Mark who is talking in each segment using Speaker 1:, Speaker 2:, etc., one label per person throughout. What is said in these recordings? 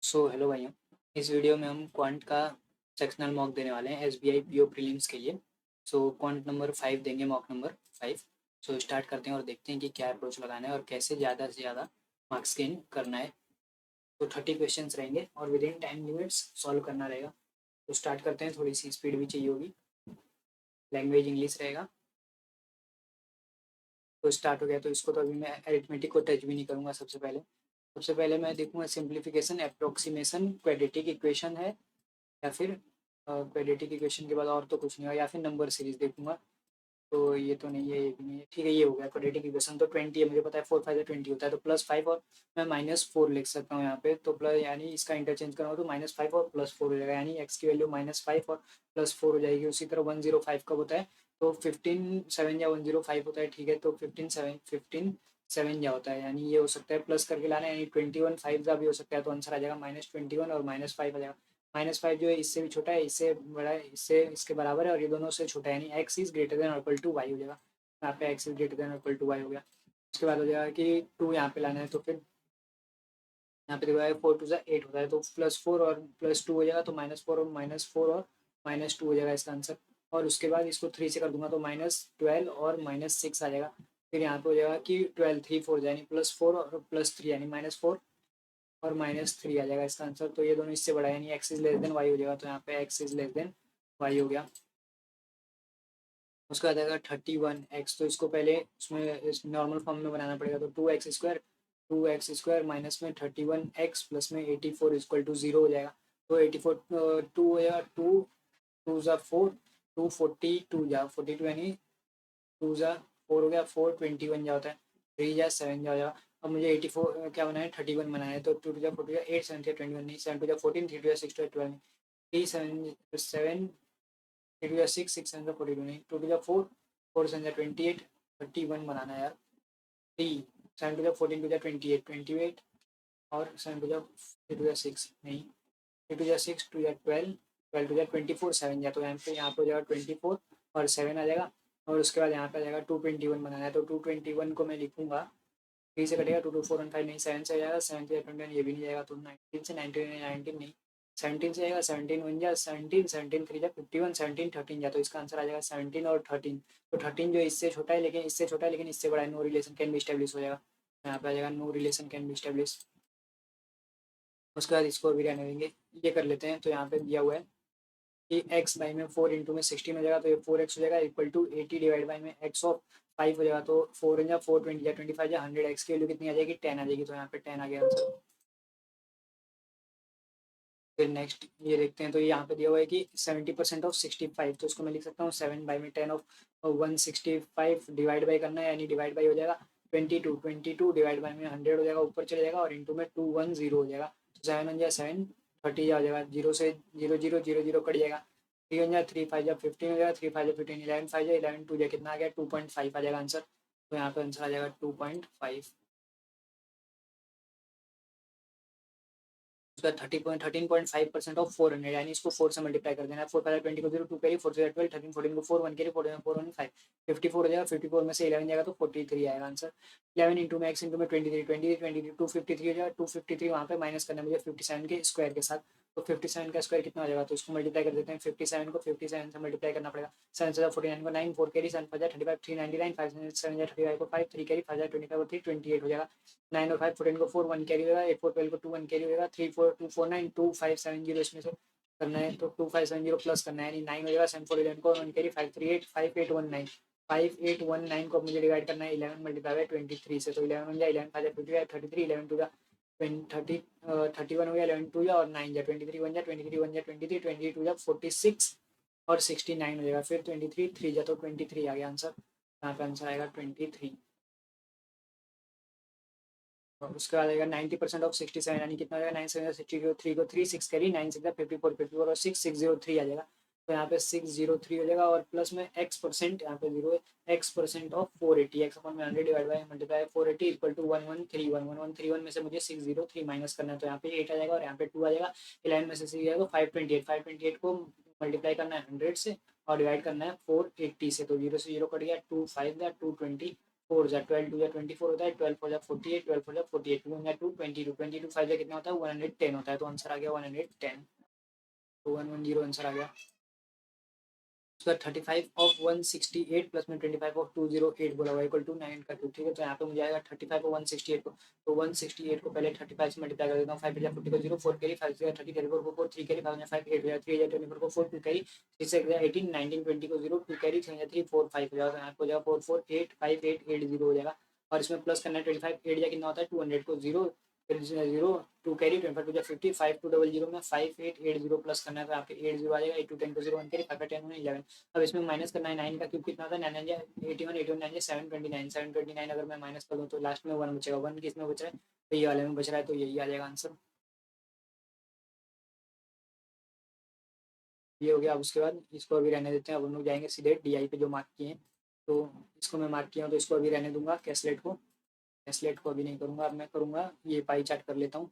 Speaker 1: Hello भाइयों। इस video में हम क्वांट का सेक्शनल मॉक देने वाले हैं एसबीआई पीओ प्रीलिम्स के लिए। क्वांट नंबर 5 देंगे, मॉक नंबर 5। स्टार्ट करते हैं और देखते हैं कि क्या अप्रोच लगाना है और कैसे ज़्यादा से ज़्यादा मार्क्स गेन करना है। 30 क्वेश्चंस रहेंगे और with in time limits solve करना रहेगा। स्टार्ट करते हैं, थोड़ी सी स्पीड भी चाहिए होगी। लैंग्वेज इंग्लिश रहेगा। स्टार्ट हो गया, तो इसको तो अभी मैं अरिथमेटिक को टच भी नहीं करूँगा। सबसे पहले मैं देखूँगा सिंप्लीफिकेशन, अप्रोक्सीमेशन, क्वाड्रेटिक इक्वेशन है या फिर क्वाड्रेटिक इक्वेशन के बाद और तो कुछ नहीं होगा, या फिर नंबर सीरीज देखूंगा। तो ये तो नहीं है, ये भी नहीं है। ठीक है, ये हो गया क्वाड्रेटिक इक्वेशन। तो 20 है, मुझे पता है 4 5 20 होता है, तो +5 और मैं -4 लिख सकता हूँ यहाँ पे। तो प्लस यानी इसका इंटरचेंज करूँगा तो -5 और +4 हो जाएगा, यानी एक्स की वैल्यू -5 और +4 हो जाएगी। उसी तरह 105 कब होता है, तो 15 7 या 105 होता है। ठीक है, तो 15 7 या होता है, यानी ये हो सकता है प्लस करके लाना, यानी 21 5 का भी हो सकता है। तो आंसर आ जाएगा -21 और -5 आ जाएगा। -5 जो है इससे भी छोटा है, इससे बड़ा है, इससे इसके बराबर है और ये दोनों से छोटा है, यानी X is greater than equal to Y हो जाएगा। यहाँ पे X is greater than equal to Y हो गया। उसके बाद हो जाएगा कि 2 यहाँ पे लाना है, तो फिर यहाँ पे देखो 4 2 8 होता है, तो +4 और +2 हो जाएगा, तो -4 और -4 और -2 हो जाएगा इसका आंसर। और उसके बाद इसको 3 से कर दूंगा तो -12 और -6 आ जाएगा। फिर यहाँ पे हो जाएगा कि 12 3 4 यानी +4 और +3 यानी -4 और -3 आ जाएगा इसका आंसर। तो ये दोनों इससे बड़ा है, यानी X is less than Y हो जाएगा। तो यहाँ पे X is less than Y हो गया। उसका आ जाएगा 31x, तो इसको पहले उसमें इस नॉर्मल फॉर्म में बनाना पड़ेगा। तो 2x स्क्वायर माइनस में 31x प्लस में 84 इक्वल टू 0 हो जाएगा। तो 84 टू हो जाएगा, 2 2 ज़ा 4, 2 42 जा 42, यानी 2 ज़ा 4 हो गया, 4 21 जा होता है, 3 ज़ा 7 जा हो जाएगा। अब मुझे 84 क्या बनाना है, 31 बनाना है। तो 2 2 ज़ा 4 8 7 21 नहीं, 7 2 ज़ा 14, 3 2 ज़ा 6 12, 3 7 7 3 2 ज़ा 6 6 7 ज़ा 42 नहीं, 2 2 ज़ा 4 4 7 ज़ा 28 31 बनाना है यार। 3 7 2 ज़ा 14 2 ज़ा 28 28 और 7 2 ज़ा 3 2 ज़ा 6 नहीं, 3 2 ज़ा 6 2 ज़ा 12 12 2 ज़ा 24 7 जा, तो यहाँ पे हो जाएगा 24 और 7 आ जाएगा। और उसके बाद यहाँ पे आ जाएगा 221 बनाना है। तो 221 को मैं लिखूंगा, 3 से कटेगा, 2 2 4 1 5 नहीं, 7 से आ जाएगा, 7 से 21 ये भी नहीं जाएगा, तो 19 से 19 नहीं, 17 से आएगा, 17 1 जा 17, 17 3 जा 51, 17 13 जा, तो इसका आंसर आ जाएगा 17 और 13। तो 13 जो इससे छोटा है, लेकिन इससे छोटा है लेकिन इससे बड़ा है, no relation can be establish हो जाएगा। यहाँ पे आ जाएगा no relation can be establish. उसके बाद इसको भी रहने देंगे, ये कर लेते हैं। तो यहाँ पे दिया हुआ है कि एक्स बाई में 4 इंटू में 16 हो जाएगा, तो ये 4x हो जाएगा इक्वल टू 80 डिवाइड बाई में एक्स ऑफ 5 हो जाएगा। तो 4 या 420 या 25 या 100, एक्स की वैल्यू कितनी आ जाएगी, 10 आ जाएगी। तो यहाँ पे 10 आ गया आंसर। फिर नेक्स्ट ये देखते हैं, तो यहाँ पे दिया हुआ है कि 70% ऑफ 65, तो इसको मैं लिख सकता हूँ 7 बाई में 10 ऑफ 165 डिवाइड बाई करना है, यानी डिवाइड बाई हो जाएगा 22 डिवाइड बाई में 100 हो जाएगा, ऊपर चले जाएगा और इंटू में 210 हो जाएगा। तो 7 1 जा 7 30 आ जाएगा, 0 से 0 0 0 0 कट जाएगा। 3 1 जा 3 5 जा 15 हो जाएगा, 3 5 जा 15, 11 5 जा 11 2 जा कितना आ गया, 2.5 आ जाएगा आंसर। तो यहाँ पे आंसर आ जाएगा 2.5। उसका 13.5% ऑफ 400, यानी इसको 4 से मल्टीप्लाई कर देना है। 4 5 20 को 0 2 कैरी 4 से 12 13 14 को 4 1 कैरी 4 4 1 5 54 हो जाएगा। 54 में से 11 जाएगा तो 43 आएगा आंसर। 11 इंटू में एक्स इंटू में 23 23 23 253 हो जाएगा। 253 वहाँ पे माइनस करना है मुझे 57 के स्क्वायर के साथ। तो 57 का स्क्वायर कितना हो जाएगा, तो इसको मल्टीप्लाई कर देते हैं। 57 को 57 से मल्टीप्लाई करना पड़ेगा। 7 से 49 को 9 4 कैरी 7 5 35 399 5 7 35 को 5 3 कैरी 5 25 को 3 28 हो जाएगा। 9 और 5 14 को 4 1 कैरी होगा। 8 4 12 को 2 1 कैरी होगा। 3 4 2 4 9 2 5 7 0 इसमें से करना है, तो 2 5 7 0 प्लस करना है, यानी 9 हो जाएगा। 7 4 11 को 1 कैरी 5 3 8 5 8 1 9 5 8 1 9 को मुझे डिवाइड करना है 11 मल्टीप्लाई बाय 23 से। तो 11 1 जा 11 5 जा 33 11 2 जा 30 31 हो गया, 11 2 जा और 9 जा 23 1 जा 23 1 जा 23 22 जा 46 और 69 हो जाएगा। फिर 23 3 जा तो 23 आ गया आंसर। यहाँ पे आंसर आएगा 23। और उसके बाद आएगा 90% ऑफ 67, यानी कितना हो जाएगा, 9 7 63 को 3 6 करी 9 6 54 54 और 6 603 आ जाएगा। तो यहाँ पे 603 हो जाएगा और प्लस में एक्स परसेंट यहाँ पे 0 है, X percent of 480 X upon में 100 divide by multiply 480 equal to 1131 में से मुझे 603 माइनस करना है। तो यहाँ पे 8 आ जाएगा और यहाँ पे 2 आ जाएगा। 11 में से 6 जाएगा 528 को मल्टीप्लाई करना है 100 से और डिवाइड करना है 480 से। तो 0 से 0 कट गया, 2 5 2 20 4 जा 12 2 जा 24 होता है, 12 4 जा 48, 12 4 जा 48, 2 जा 2 22, 22 5 जा कितना होता है 110 होता है, तो आंसर आ गया 110, तो 110 आंसर आ गया। उसका 35 ऑफ 168 प्लस में 25 ऑफ 208 बोला हुआ इक्वल टू 9 का 2, ठीक है। तो यहाँ पे मुझे आएगा 35 ऑफ 168 को, तो 168 को पहले 35 से मल्टीप्लाई कर देता हूँ, 5 40 को 0 4 कैरी 5 30 कैरी 4 4 3 कैरी 5 5 8 3 24 को 4 2 कैरी 6 18 19 20 को 0 2 कैरी 3 3 4 5 हो जाएगा, यहाँ पे हो जाएगा 4 4 8 5 8 8 0 हो जाएगा। और इसमें प्लस करना है 25 8 या कितना होता है 200 को 0 फिर 0 2 कैरी 25 टू 50 5 2 0 में 5 8 8 0 प्लस करना है, तो यहाँ पे 8 0 आ जाएगा, 8 2 10 को 0 1 कैरी 5 10 11। अब इसमें माइनस करना है 9 का क्यूब कितना होता है 9 81 81 9 729 729, अगर मैं माइनस कर दूँ तो लास्ट में 1 बचेगा, 1 किस में बच रहा है तो ये वाले में बच रहा है, तो यही आ जाएगा आंसर, ये हो गया। अब उसके बाद इसको अभी रहने देते हैं, अब हम लोग जाएंगे सीधे डी पे जो मार्क किए हैं, तो इसको मैं मार्क किया हूँ तो इसको अभी रहने दूंगा, कैसलेट को अभी नहीं करूँगा, अब मैं करूँगा ये पाई चार्ट कर लेता हूँ।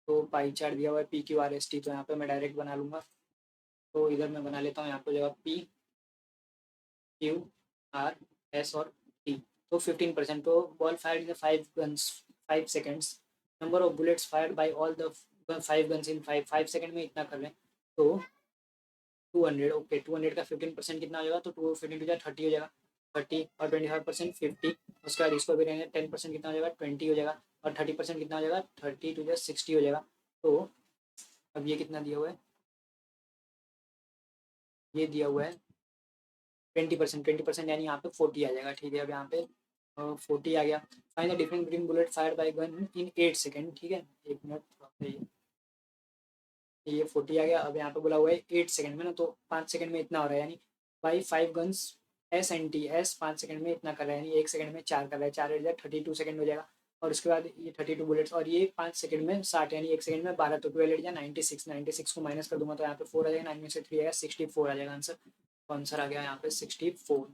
Speaker 1: तो पाई चार्ट दिया हुआ है P Q R S T, तो यहाँ पे मैं डायरेक्ट बना लूँगा, तो इधर मैं बना लेता हूँ यहाँ पे जगह पी क्यू आर एस और टी। तो 15%, तो ball fired in 5 guns 5 seconds, number of bullets fired by all the 5 guns in 5 second में इतना कर रहे हैं, तो 200, ओके 200 का 15% कितना हो जाएगा, तो 2 15 टू 30 हो जाएगा, 30 और 25% 50, उसका इसको भी रहेंगे 10% कितना हो जाएगा 20 हो जाएगा, और 30% कितना हो जाएगा 30 टू 60 हो जाएगा। तो अब ये कितना दिया हुआ है, ये दिया हुआ है 20% यानी यहाँ पे 40 आ जाएगा, ठीक है। अब यहाँ पे 40 आ गया। Find the difference between bullet fired by gun in 8 second, ठीक है, 1 मिनट, ये 40 आ गया। अब यहाँ पे बोला हुआ है 8 सेकंड में ना, तो 5 सेकंड में इतना हो रहा है, यानी by 5 guns S N T, S 5 second में इतना कर रहा है, यानी 1 सेकंड में 4 कर रहा है, 4 हो जाए 32 सेकंड हो जाएगा। और उसके बाद ये 32 बुलेट्स, और ये 5 सेकंड में 60, यानी 1 सेकंड में 12, तो 12 जाए 96 को माइनस कर दूंगा तो यहाँ पे 4 आ जाएगा, 9 में से 3 आएगा 64 आ जाएगा आंसर, तो आंसर आ गया यहाँ पे 64।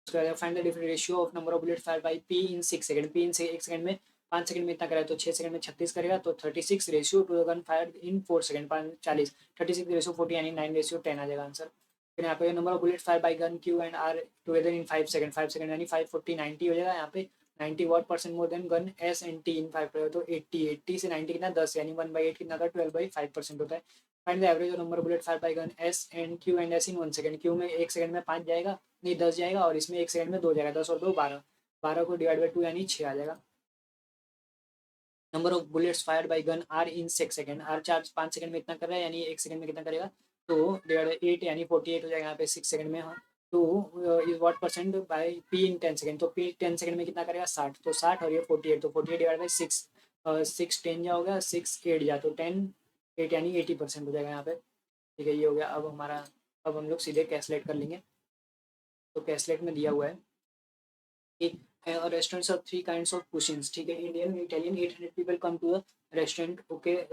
Speaker 1: उसके बाद find the different ratio of number of bullet fire by P in 6 second, P in से 1 सेकंड में 5 सेकंड में इतना करेगा, तो 6 सेकंड में 36 करेगा, तो 36 ratio two the gun fire in 4 second 40, 36 ratio 40 यानी 9 रेशियो 10 आ जाएगा आंसर। फिर यहाँ पे number of bullet fire by gun Q and R together in 5 second, 5 second यानी 540 90 हो जाएगा, यहाँ पे 90 what percent more than gun S and T in 5 करेगा, तो 80 80 से 90 कितना 10, यानी 1/8 कितना था 12/5% होता है। Find the average number bullet fire by gun S and Q and S in 1 second, Q में 1 सेकंड में 5 जाएगा, नहीं 10 जाएगा, और इसमें 1 सेकंड में 2 जाएगा, 10 और 2 12, 12 को डिवाइड बाई 2 यानी 6 आ जाएगा। Number of bullets fired by gun R in 6 second, R charge 5 second में इतना कर रहा है, यानी 1 सेकंड में कितना करेगा, तो डिवाइड बाई 8 यानी 48 हो जाएगा यहाँ पे 6 सेकंड में, हाँ। तो is what percent by P in 10 second, तो पी 10 सेकंड में कितना करेगा 60, तो 60 और ये 48, तो 48 डिवाइड बाई 6, 6 10 जा होगा 6 8 जा, तो 10 8 यानी 80% हो जाएगा यहाँ पे, ठीक है। ये हो गया। अब हमारा, अब हम लोग सीधे कैलकुलेट कर लेंगे, तो कैलकुलेट में दिया हुआ है कि restaurants have 3 kinds of cuisines, ठीक है, Indian, Italian, 800 people come to a restaurant, okay,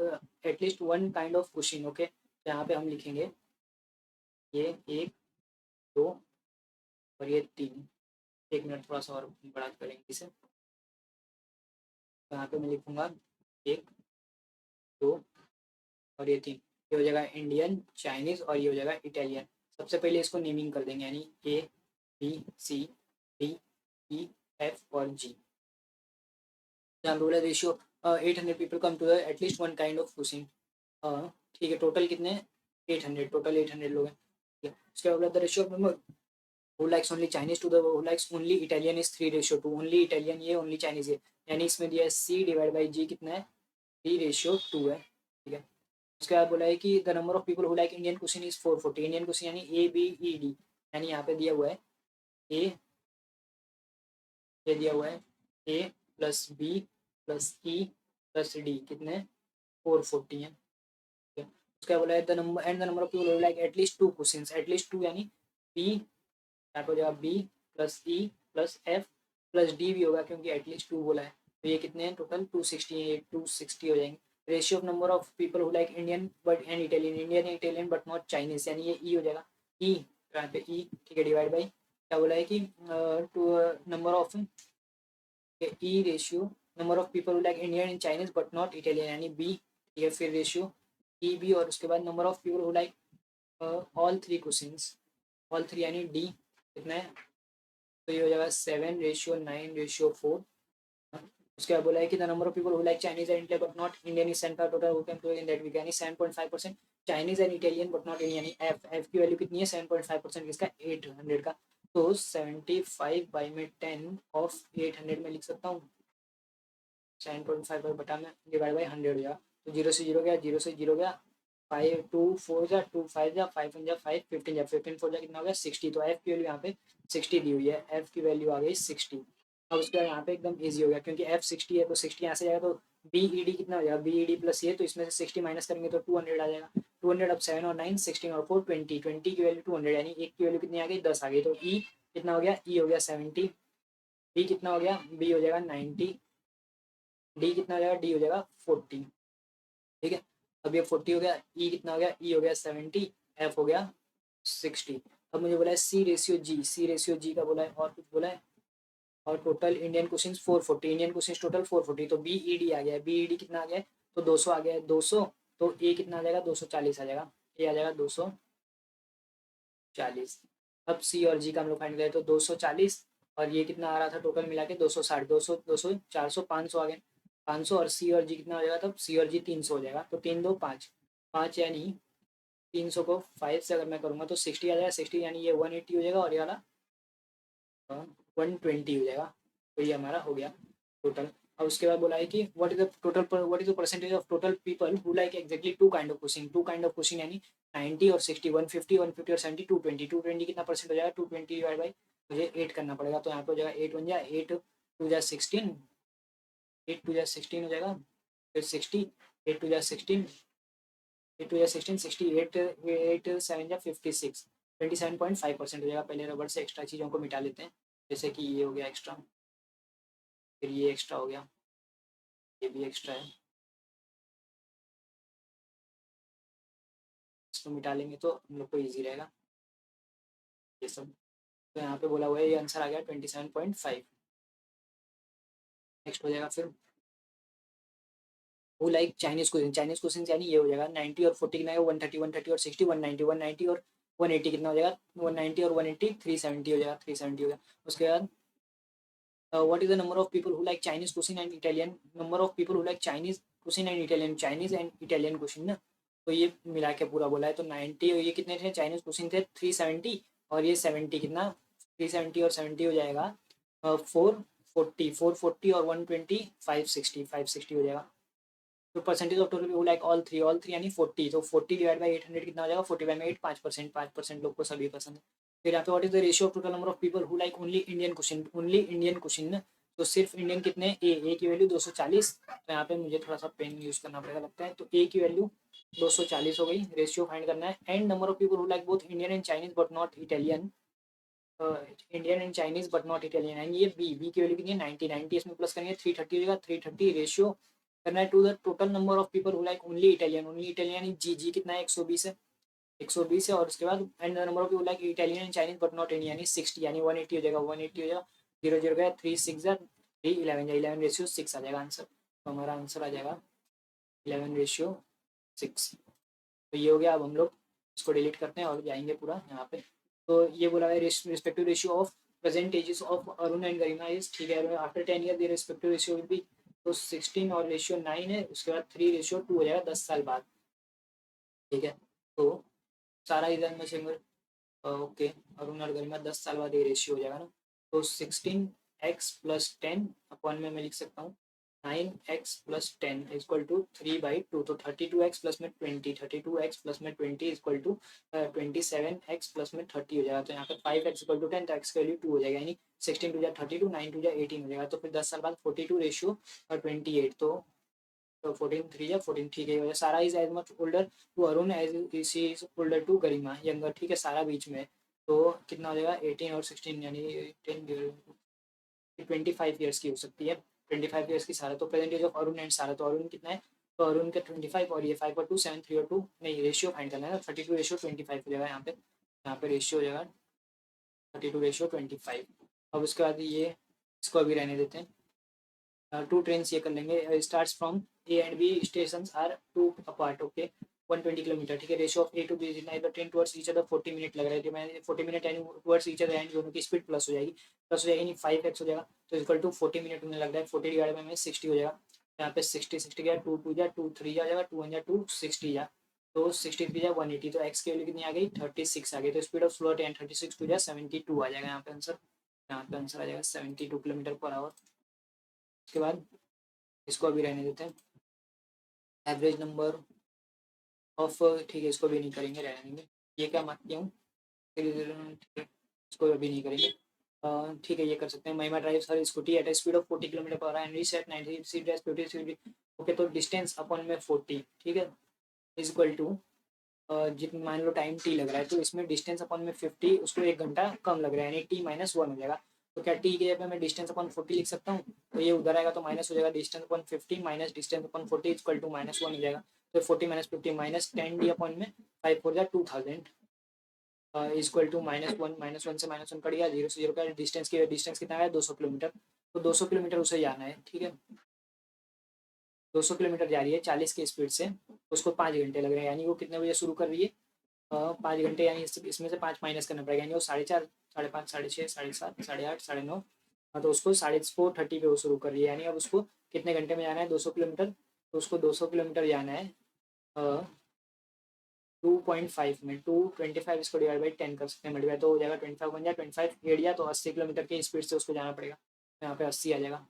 Speaker 1: at least one kind of cuisine, okay। तो यहाँ पे हम लिखेंगे ये 1 2 और ये 3, 1 मिनट थोड़ा सा और बड़ा करेंगे इसे, तो यहाँ पे मैं लिखूंगा 1 2 और ये 3, ये हो जाएगा इंडियन, चाइनीज और ये हो जाएगा इटालियन। सबसे पहले इसको नेमिंग कर देंगे, यानी A B C D E F और G. Rural ratio 800 people come to the at least one kind of cooking, ठीक है। टोटल कितने 800, टोटल 800 लोग हैं, ठीक है। उसके बाद the ratio of number who likes only Chinese to the who likes only Italian is 3:2, only Italian ये ओनली चाइनीज है, यानी इसमें दिया है सी डिवाइड बाई जी कितना है 3:2 है, ठीक है। उसके बाद बोला है कि the number of people who like Indian cuisine is 440, Indian cuisine यानी ए बी ई डी, यानी यहाँ पे दिया हुआ है ए, ये दिया हुआ है A plus B plus E plus D कितने 440 है, ठीक है। उसके बाद बोला है the number and the number of people who like at least 2 cuisines, at least 2 यानी बी, यहाँ पे हो जाएगा B plus E plus F plus D भी होगा क्योंकि एटलीस्ट 2 बोला है, तो ये कितने हैं टोटल 260 260 हो जाएंगे। Ratio of number of people who like Indian but and Italian, Indian Italian but not Chinese, यानी ये ई हो जाएगा ई, यहाँ पे ई, ठीक है, डिवाइड बाई क्या बोला है कि to number of E ratio number of people who like Indian and Chinese but not Italian, यानी बी, ठीक है। फिर रेशियो ई बी, और उसके बाद number of people who like all 3 questions, all 3 यानी डी कितना है तो ये हो जाएगा 7:9:4। उसके बाद बोला है कि the number of people who like Chinese and Italy but not Indian is 7 total who can in that week, यानी 7.5% Chinese and Italian but not Indian, यानी एफ की वैल्यू कितनी है 7.5% किसका 800 का। तो 75 बाई में 10 ऑफ 800 में लिख सकता हूँ 7.5 बटा में डिवाइड बाई 100 हो जाएगा। तो 0 से 0 गया, 0 से 0 गया, 5 2 4 जा 2 5 जा 5 1 जा 5 15 जा 15 4 जा कितना हो गया 60। तो एफ की वैल्यू यहाँ पे 60 दी हुई है, एफ की वैल्यू आ गई 60। अब उसके बाद यहाँ पे एकदम ईजी हो गया क्योंकि एफ 60 है तो 60 यहाँ से जाएगा तो बी ई डी कितना हो जाएगा, बी ई डी प्लस ये, तो इसमें से 60 माइनस करेंगे तो 200 आ जाएगा। 200 अब 7 और 9 16 और 4 20, 20 की वैल्यू 200, यानी एक की वैल्यू कितनी आ गई 10 आ गई। तो ई कितना हो गया, ई हो गया 70, बी कितना हो गया, बी हो जाएगा 90, डी कितना हो जाएगा, डी हो जाएगा 40। ठीक है, अब ये 40 हो गया, ई कितना हो गया, ई हो गया 70, एफ हो गया 60। अब मुझे बोला है सी रेशियो जी, सी रेशियो जी का बोला है और कुछ बोला है, और total Indian question 440, Indian question total 440। तो बी ई डी आ गया है, बी ई डी कितना आ गया है तो 200 आ गया है 200। तो ए कितना आ जाएगा 240 आ जाएगा, ए आ जाएगा 240। अब सी और जी का हम लोग फाइंड करें तो 240 और ये कितना आ रहा था टोटल मिला के 260, 200 200 400 500 आ गए 500, और सी और जी कितना हो जाएगा तब सी और जी 300 हो जाएगा। तो 3 2 5 5, यानी 300 को 5 से अगर मैं करूँगा तो 60 आ जाएगा 60, यानी ये 180 हो जाएगा और ये वाला 120 हो जाएगा। तो ये हमारा हो गया टोटल। और उसके बाद बोला है कि what is the percentage of total people who like exactly two kind of cushing, two kind of cushing यानी 90 और 60, 150 150 और 70 220, 220 कितना परसेंट हो जाएगा 220 डिवाइड बाई मुझे 8 करना पड़ेगा। तो यहाँ पे हो जाएगा 8 बन जाए 8 2 जा 16, 8 2 जा 16 हो जाएगा, फिर 60 8 2 जा 16, 8 2 जा 16 60 8 8 7 जा 56, 27.5% हो जाएगा। पहले रबड़ से एक्स्ट्रा चीज़ों को मिटा लेते हैं, जैसे कि ये हो गया एक्स्ट्रा, फिर ये एक्स्ट्रा हो गया, ये भी एक्स्ट्रा है, इसको मिटा लेंगे तो हम लोग को ईजी रहेगा ये सब। तो यहाँ पे बोला हुआ है ये आंसर आ गया 27.5। नेक्स्ट हो जाएगा फिर वो like Chinese question, Chinese question यानी ये हो जाएगा 90 और 40 कितना है 130 130 और 60 190 190 और 180 कितना हो जाएगा 190 और 180 370 हो जाएगा 370 हो गया। उसके बाद what is the number of people who like Chinese cuisine and Italian, number of people who like Chinese cuisine and Italian, Chinese and Italian cuisine ना, तो ये मिला के पूरा बोला है। तो 90 और ये कितने थे चाइनीज कुसिन थे 370, और ये 70 कितना 370 और 70 हो जाएगा 440 440 और 120 560 हो जाएगा। तो percentage of total people like all three यानी 40, तो 40 डिवाइड बाई 800 कितना हो जाएगा 40 बाई में 8 5% लोग को सभी पसंद है। फिर यहाँ पे what is the ratio of total number of people who like only Indian question, only Indian question ना, तो सिर्फ इंडियन कितने ए की वैल्यू 240। तो यहाँ पे मुझे थोड़ा सा पेन यूज करना पड़ेगा लगता है, तो ए की वैल्यू 240 हो गई, रेशियो फाइंड करना है। And number of people who like both Indian and Chinese but not Italian, Indian and Chinese but not Italian, and ये बी की वैल्यू कितनी है 90 90, इसमें प्लस करेंगे 330 हो जाएगा 330 रेशियो करना है to the total number of people who like only Italian G G कितना है 120 है 120 है। और उसके बाद and the number of people like Italian and Chinese but not Indian यानी 60, यानी 180 हो जाएगा 180 हो जाएगा 0 0 गया 3 6 जा 3 11 जा 11 रेशियो 6 आ जाएगा आंसर। तो हमारा आंसर आ जाएगा 11 रेशियो 6। तो ये हो गया। अब हम लोग इसको डिलीट करते हैं और जाएंगे पूरा यहाँ पे। तो ये बोला है respective ratio of present ages of Arun and Garima is, ठीक है, after 10 year respective ratio will be, तो 16 और रेशियो 9 है, उसके बाद 3 रेशियो 2 हो जाएगा 10 साल बाद। ठीक है, तो सारा इधर में सिंगल ओके, अरुण और गरिमा 10 साल बाद ये रेशियो हो जाएगा ना। तो 16x+10 अपॉन में मैं लिख सकता हूँ 9x+10 इक्वल टू 3/2, तो 32x प्लस में 20 32x प्लस में 20 इक्वल टू 27x प्लस में 30 हो जाएगा। तो यहाँ पे 5x इक्वल टू 10, तो x की वैल्यू 2 हो जाएगा, यानी 16 2 जा 32 9 2 जा 18 हो जाएगा। तो फिर 10 साल बाद 42 रेशियो और 28, तो 14 3 या 14, ठीक है, Sara is as much older to Arun as she is older to Garima, younger, ठीक है, सारा बीच में। तो कितना हो जाएगा 18 और 16 यानी 25 ईयर्स की हो सकती है, 25 ईयर्स की सारा। तो प्रेजेंटेज ऑफ अरुण एंड सारा, तो अरुण कितना है तो अरुण का 25 और ये 5 और 2 7 3 और 2 नहीं, रेशियो फाइंड करना है ना, 32 रेशियो 25 हो जाएगा यहाँ पे रेशियो हो जाएगा 32 रेशियो 25। अब उसके बाद ये इसको अभी रहने देते हैं। 2 ट्रेन ये कर लेंगे, start from A and B station are 2 apart, okay. 120 kilometre, ठीक है। Ratio of A to B जितना train towards each other 40 minute लग रहा है, तो मैं 40 मिनट यानी टुवर्ड्स ईच अदर एंड दोनों की स्पीड प्लस हो जाएगी, प्लस हो जाएगी नहीं 5x हो जाएगा, तो इक्वल टू 40 मिनट उन्हें लग रहा है, 40 डिवाइड बाई में 60 हो जाएगा। यहाँ पे 60 गया, 2 जा 2 3 जा जाएगा, 2 1 जा 2 60 जा, तो 63 जा 180, तो एक्स की वैल्यू कितनी आ गई 36 आ गई, तो speed of flow and 36 to जा 72 आ जाएगा यहाँ पे आंसर। यहाँ पे आंसर आ जाएगा 72 किलोमीटर पर आवर। उसके बाद इसको अभी रहने देते हैं, एवरेज नंबर ऑफ, ठीक है इसको भी नहीं करेंगे, रहने देंगे। ये क्या मार्क किया हूँ, ठीक है इसको अभी नहीं करेंगे। ठीक है ये कर सकते हैं, Mahima drives her scooty at a speed of 40 kilometre per hour and reach at 90 she drives 50 speed. Okay, तो डिस्टेंस अपॉन में 40, ठीक है, इज इक्वल टू जितना मान लो टाइम टी लग रहा है, तो इसमें डिस्टेंस अपॉन में 50, उसको 1 घंटा कम लग रहा है, यानी टी-1 हो जाएगा। तो क्या टी की जगह पे मैं डिस्टेंस अपॉन 40 लिख सकता हूँ, तो ये उधर आएगा तो माइनस हो जाएगा, distance upon 50 minus distance upon 40 equal to -1 हो जाएगा। तो 40 माइनस 50 माइनस 10 डी अपॉन में 5 4 जा 2000 इक्वल टू -1 से -1 कट गया, 0 से 0 का डिस्टेंस कितना है 200 किलोमीटर, तो 200 किलोमीटर उसे जाना है, ठीक है। 200 किलोमीटर जा रही है 40 की स्पीड से, उसको 5 घंटे लग रहे हैं, यानी वो कितने बजे शुरू कर रही है 5 घंटे, यानी इसमें से 5 माइनस करना पड़ेगा, यानी वो 4:30 5:30 6:30 7:30 8:30 9:30, हाँ तो उसको 4:30 पे वो शुरू कर रही है, यानी अब उसको कितने घंटे में जाना है 200 किलोमीटर, तो उसको 200 किलोमीटर जाना है 2.5 में, 225 इसको डिवाइड बाई 10 कर सकते हैं, मल्टीप्लाई तो हो जाएगा 25 बन जाए 25 एरिया, तो 80 किलोमीटर की स्पीड से उसको जाना पड़ेगा, यहाँ पे 80 आ जाएगा,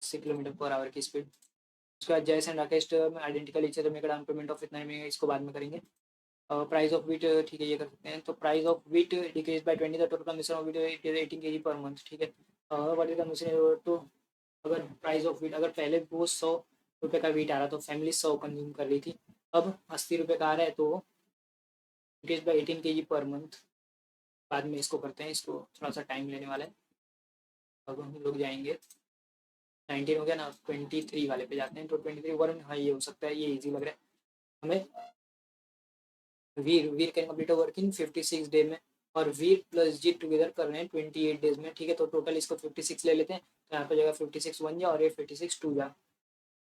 Speaker 1: 80 किलोमीटर पर आवर की स्पीड। उसके बाद Jayesh and Rakesh identical each other, make down payment of इतना में, इसको बाद में करेंगे। प्राइस ऑफ वीट, ठीक है ये कर सकते हैं, तो price of wheat decrease by 20, the total consumption of wheat it is 18 kg per month, ठीक है। व्हाट इज कंजम्पशन, तो अगर प्राइस ऑफ वीट, अगर पहले वो 100 रुपये का वीट आ रहा तो फैमिली 100 कंज्यूम कर रही थी, अब 80 रुपये का आ रहा है, तो decrease by 18 kg per month. बाद में इसको करते हैं, इसको थोड़ा सा टाइम लेने वाला है। अब हम लोग जाएंगे 19 हो गया ना, 23 वाले पे जाते हैं, तो 23 वन, हाँ ये हो सकता है, ये इजी लग रहा है हमें। Veer Veer can complete work in 56 day में, और वीर प्लस जी टुगेदर कर रहे हैं 28 डेज में, ठीक है। तो टोटल इसको 56 ले लेते हैं, तो यहाँ पे जगह 56 1 जा और ये 56 2 जा।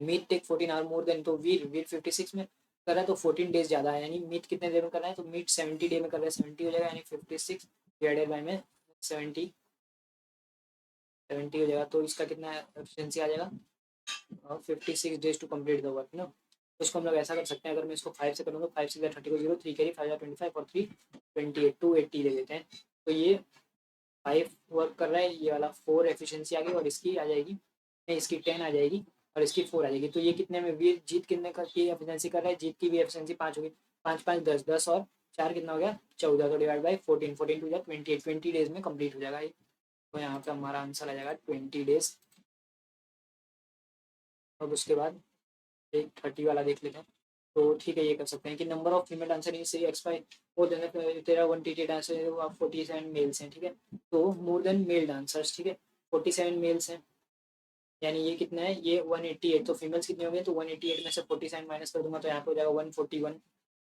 Speaker 1: Meet take 14 hour more then, तो वीर वीर 56 में कर रहा है तो 14 डेज ज़्यादा है, यानी मीट कितने देर में कर रहा है, तो मीट 70 डे में कर रहा है, 70 हो जाएगा, यानी 56 डिवाइडेड बाई में 70 70 हो जाएगा, तो इसका कितना एफिशिएंसी आ जाएगा 56 days to complete the work ना। तो इसको हम लोग ऐसा कर सकते हैं, अगर मैं इसको 5 से करूँगा, 5 6 30 को 0 3 कैरी 5 25 और 3 28 280 ले लेते हैं, तो ये 5 वर्क कर रहा है, ये वाला 4 एफिशिएंसी आ गई, और इसकी आ जाएगी नहीं, इसकी 10 आ जाएगी, और इसकी 4 आ जाएगी, तो ये कितने में वीर जीत कितने का की एफिशिएंसी कर रहा है, जीत की भी एफिशिएंसी 5 होगी, 5 5 10 10 और 4 कितना हो गया 14, तो डिवाइड बाई 14 14 टू जा 28 20 डेज में कंप्लीट हो जाएगा ये, तो यहाँ पे हमारा आंसर आ जाएगा 20 डेज। अब उसके बाद एक 30 वाला देख लेते हैं, तो ठीक है ये कर सकते हैं कि number of female dancer in C एक्सपाई वो देना, तेरा 180 डांसर आप 47 मेल्स हैं, ठीक है, तो मोर देन मेल डांसर्स, ठीक है, 47 मेल्स हैं, यानी ये कितना है ये 188, तो फीमेल्स कितनी हो गई, तो 188 में से 47 माइनस कर दूंगा, तो यहाँ पे हो जाएगा 141,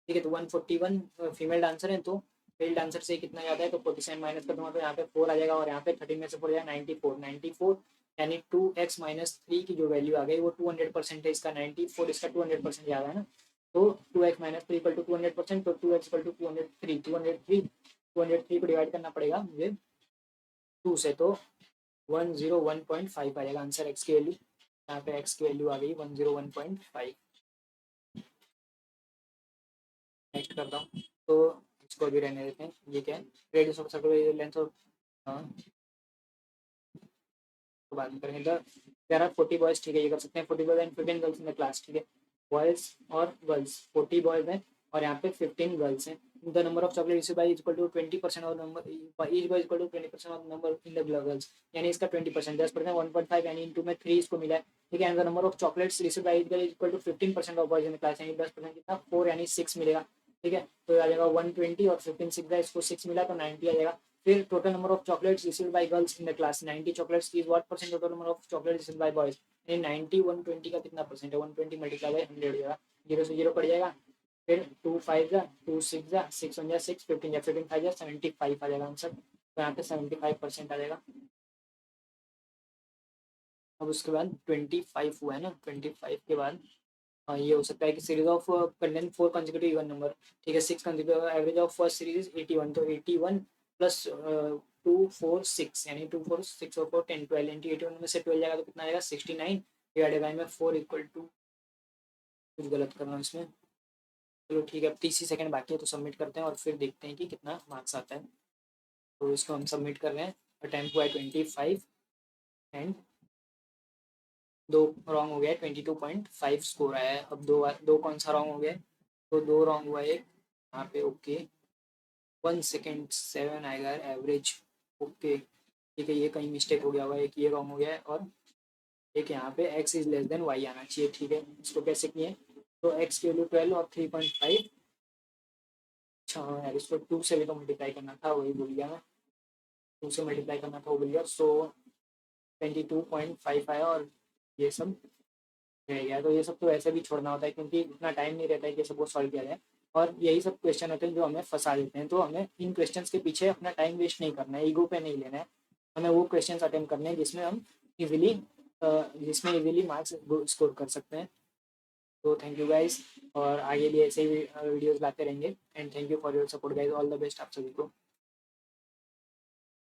Speaker 1: ठीक है, तो 141 फीमेल डांसर है, तो मेल डांसर से कितना ज़्यादा है, तो 47 माइनस कर दूंगा, तो यहाँ पे 4 आ जाएगा, और यहाँ पे 13 में से 4 जाएगा 94 यानी 2x-3 की जो वैल्यू आ गई वो 200% है, इसका 94 इसका 200% ज़्यादा है ना, तो 2x-3 इक्वल टू 200%, तो 2x इक्वल टू 203 को डिवाइड करना पड़ेगा मुझे 2 से, तो 101.5 आ जाएगा आंसर, एक्स की वैल्यू, यहाँ पे एक्स की वैल्यू आ गई 101.5। नेक्स्ट करता हूँ, तो इसको भी रहने देते हैं, ये क्या है radius of circle length of, हाँ तो बाद में करेंगे। देयर आर 40 बॉयज, ठीक है ये कर सकते हैं, 40 boys and 15 girls in the class, ठीक है, बॉयज और गर्ल्स 40 बॉयज हैं और यहाँ पे 15 गर्ल्स हैं। The number of chocolate received by equal to 20% of number, each boy equal to 20% of number in the girls, यानी इसका 20% 10% 1.5, यानी इनटू में 3 इसको मिला है, ठीक है। And the number of chocolates received by each girl equal to 15% of boys in the class, यानी 10% कितना 4 यानी 6 मिलेगा, ठीक है, तो आ जाएगा 120 और 15 6 है, इसको 6 मिला तो 90 आ जाएगा। फिर total number of chocolates received by girls in the class 90 chocolates की what percent total number of chocolates received by boys, यानी 90 120 का कितना परसेंट है, 120 मल्टीप्लाई बाय 100 हो जाएगा, 0 से 0 पड़ जाएगा, फिर 2 5 जा 2 6 जा 6 1 जा 6 15 जा 15 5 जा 75 आ जाएगा आंसर, तो यहाँ पे 75% आ जाएगा। अब उसके बाद 25 हुआ है ना, 25 के बाद हाँ, ये हो सकता है कि series of content 4 consecutive even number, ठीक है, 6 consecutive, average of first series is 81, तो 81 प्लस 2 4 6, यानी 2 4 6 और 4 10 12, इंटू 81 में से 12 जाएगा तो कितना आएगा 69 डिवाइडेड बाय में 4 इक्वल टू, कुछ गलत कर रहा हूँ इसमें, चलो ठीक है, अब 30 सेकंड बाकी है तो सबमिट करते हैं और फिर देखते हैं कि कितना मार्क्स आता है। तो इसको हम सबमिट कर रहे हैं, अटेम्प्ट हुआ है 25 एंड दो रॉन्ग हो गया है, 22.5 स्कोर आया है। अब दो कौन सा रॉन्ग हो गया है, तो दो रॉन्ग हुआ है एक यहाँ पे, ओके 1 सेकेंड 7 आएगा एवरेज, ओके ठीक है, ये कहीं मिस्टेक हो गया हुआ है, एक ये रॉन्ग हो गया है और एक यहाँ पे x is less then y आना चाहिए, ठीक है, इसको कैसे किए, तो x की वैल्यू 12 और 3.5, अच्छा हाँ यार इसको 2 से भी तो मल्टीप्लाई करना था, वही भूल गया मैं, 2 से मल्टीप्लाई करना था वो भूल गया, सो 22.5 आया और ये सब रह गया। तो ये सब तो ऐसे भी छोड़ना होता है क्योंकि इतना टाइम नहीं रहता है कि सबको सॉल्व किया जाए, और यही सब क्वेश्चन होते हैं जो हमें फंसा देते हैं। तो हमें इन क्वेश्चंस के पीछे अपना टाइम वेस्ट नहीं करना है, ईगो पे नहीं लेना है, हमें वो क्वेश्चंस अटेम्प्ट करने हैं जिसमें इजीली मार्क्स स्कोर कर सकते हैं। तो थैंक यू गाइस, और आगे भी ऐसे ही वीडियोस लाते रहेंगे, and thank you for your support guys, all the best आप सभी को।